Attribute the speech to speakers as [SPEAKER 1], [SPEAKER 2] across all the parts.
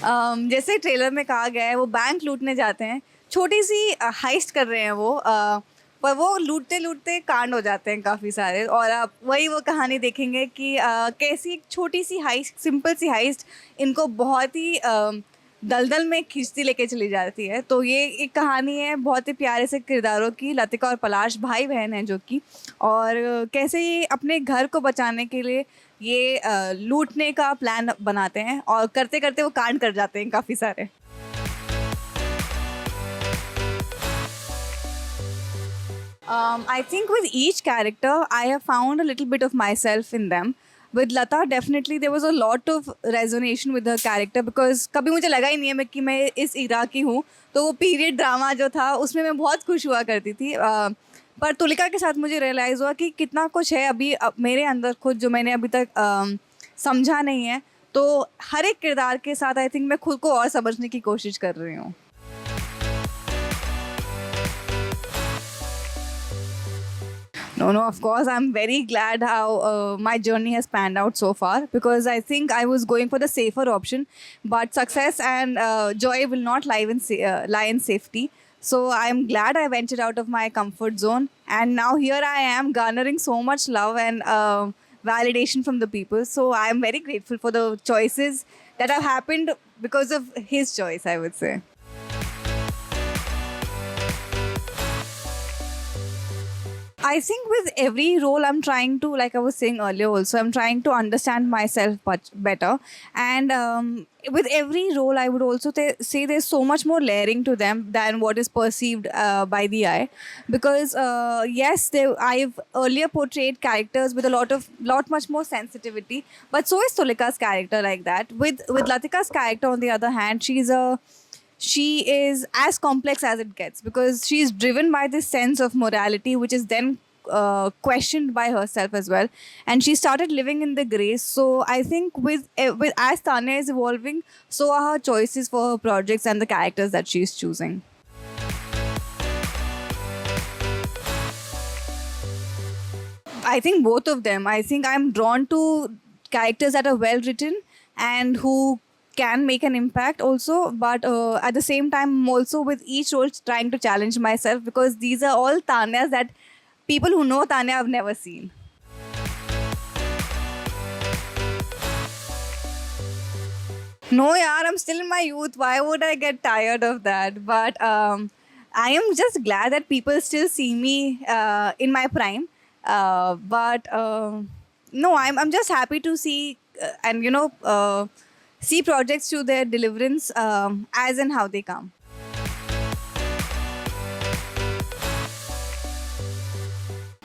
[SPEAKER 1] जैसे ट्रेलर में कहा गया है वो बैंक लूटने जाते हैं, छोटी सी हाइस्ट कर रहे हैं वो, पर वो लूटते लूटते कांड हो जाते हैं काफ़ी सारे, और आप वही वो कहानी देखेंगे कि कैसी एक छोटी सी हाइस्ट, सिंपल सी हाइस्ट इनको बहुत ही दलदल में खींचती लेके चली जाती है। तो ये एक कहानी है बहुत ही प्यारे से किरदारों की, लतिका और पलाश भाई बहन हैं जो कि, और कैसे ये अपने घर को बचाने के लिए ये लूटने का प्लान बनाते हैं, और करते करते वो कांड कर जाते हैं काफ़ी सारे। I think with each character, I have found a little bit of myself in them. With Lata, definitely there was a lot of resonation with her character because कभी मुझे लगा ही नहीं है कि मैं इस इरा की हूँ। तो वो पीरियड ड्रामा जो था उसमें मैं बहुत खुश हुआ करती थी। पर तुलिका के साथ मुझे रियलाइज़ हुआ कि कितना कुछ है अभी मेरे अंदर खुद जो मैंने अभी तक समझा नहीं है। तो हर एक किरदार के साथ आई थिंक मैं खुद को और समझने की कोशिश कर रही हूँ। No, no, of course. I'm very glad how my journey has panned out so far because I think I was going for the safer option. But success and joy will not lie in safety. So I'm glad I ventured out of my comfort zone. And now here I am garnering so much love and validation from the people. So I'm very grateful for the choices that have happened because of his choice, I would say. I think with every role, I'm trying to, like I was saying earlier, also, I'm trying to understand myself much better. And with every role, I would also say there's so much more layering to them than what is perceived by the eye. Because yes, I've earlier portrayed characters with lot much more sensitivity, but so is Tulika's character like that. With Latika's character, on the other hand, she is as complex as it gets because she is driven by this sense of morality, which is then questioned by herself as well, and she started living in the grace. So I think with as Tanya is evolving, so are her choices for her projects and the characters that she is choosing. I think both of them. I think I'm drawn to characters that are well written and who can make an impact also, but at the same time I'm also with each role trying to challenge myself because these are all Tanyas that people who know Tanya have never seen. No, yaar, I'm still in my youth. Why would I get tired of that? But I am just glad that people still see me in my prime. But no, I'm just happy to see and see projects to their deliverance as and how they come.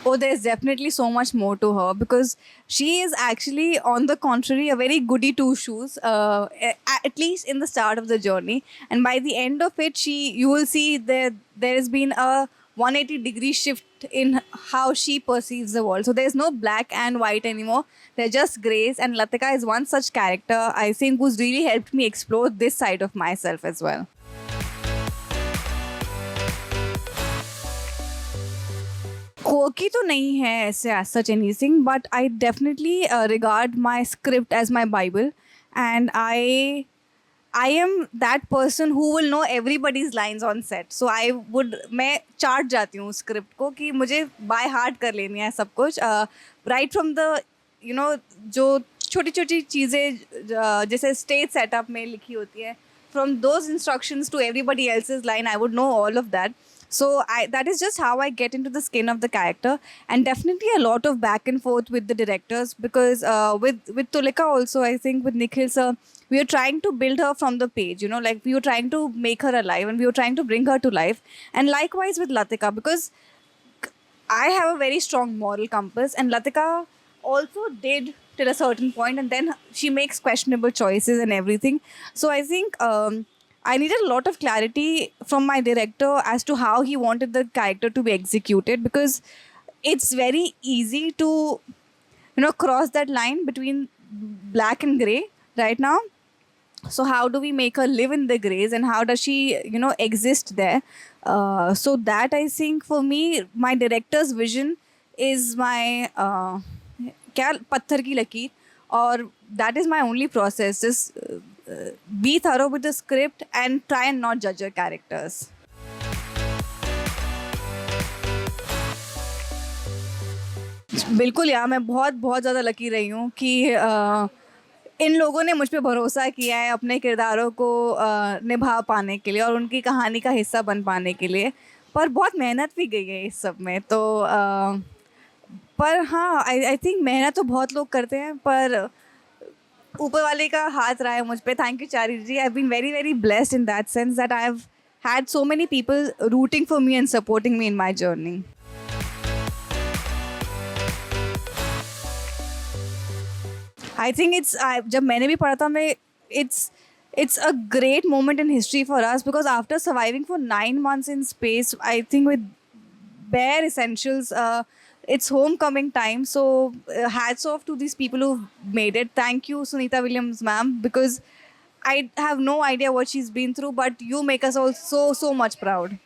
[SPEAKER 1] Oh, there's definitely so much more to her because she is actually, on the contrary, a very goody two shoes. At least in the start of the journey, and by the end of it, you will see there has been a 180-degree shift in how she perceives the world. So there's no black and white anymore. They're just grays, and Latika is one such character I think who's really helped me explore this side of myself as well. कोकी तो नहीं है ऐसे as such anything, but I definitely regard my script as my Bible, and I am that person who will know everybody's lines on set. So मैं chart जाती हूँ script को कि मुझे बाय हार्ट कर लेनी है सब कुछ, राइट फ्रॉम द जो छोटी छोटी चीज़ें जैसे स्टेज सेटअप में लिखी होती है, from those instructions to everybody else's line, I would know all of that. So that is just how I get into the skin of the character, and definitely a lot of back and forth with the directors because with Tulika also, I think with Nikhil sir, we are trying to build her from the page, like we were trying to make her alive and we were trying to bring her to life. And likewise with Latika, because I have a very strong moral compass, and Latika also did till a certain point, and then she makes questionable choices and everything. So I think I needed a lot of clarity from my director as to how he wanted the character to be executed, because it's very easy to cross that line between black and gray right now. So how do we make her live in the grays, and how does she exist there? So that, I think, for me, my director's vision is my क्या पत्थर की लकीर, और that is my only process, just be thorough with the script and try and not judge your characters. बिल्कुल यार, मैं बहुत बहुत ज़्यादा लकी रही हूँ कि इन लोगों ने मुझ पे भरोसा किया है अपने किरदारों को निभा पाने के लिए और उनकी कहानी का हिस्सा बन पाने के लिए। पर बहुत मेहनत भी गई है इस सब में, तो पर हाँ, आई थिंक मेहनत तो बहुत लोग करते हैं, पर ऊपर वाले का हाथ रहा है मुझ पे। Thank you Chari ji, I have been very very blessed in that sense that I have had so many people rooting for me and supporting me in my journey. I think जब मैंने भी पढ़ा था, मैं it's a great moment in history for us because after surviving for 9 months in space, I think with bare essentials, it's homecoming time. So hats off to these people who've made it. Thank you, Sunita Williams ma'am, because I have no idea what she's been through, but you make us all so much proud.